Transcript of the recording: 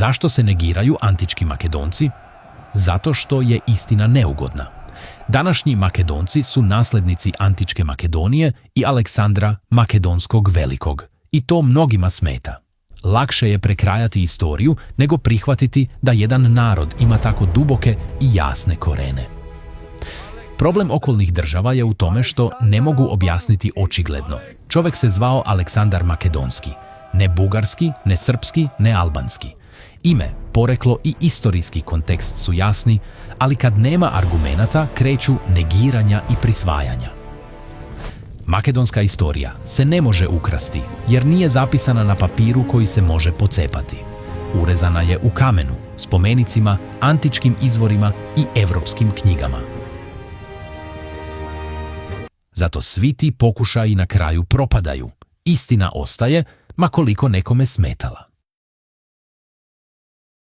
Zašto se negiraju antički Makedonci? Zato što je istina neugodna. Današnji Makedonci su naslednici antičke Makedonije i Aleksandra Makedonskog Velikog. I to mnogima smeta. Lakše je prekrajati istoriju nego prihvatiti da jedan narod ima tako duboke i jasne korene. Problem okolnih država je u tome što ne mogu objasniti očigledno. Čovjek se zvao Aleksandar Makedonski. Ne bugarski, ne srpski, ne albanski. Ime, poreklo i istorijski kontekst su jasni, ali kad nema argumenata kreću negiranja i prisvajanja. Makedonska istorija se ne može ukrasti jer nije zapisana na papiru koji se može pocepati. Urezana je u kamenu, spomenicima, antičkim izvorima i evropskim knjigama. Zato svi ti pokušaji na kraju propadaju. Istina ostaje, ma koliko nekome smetala.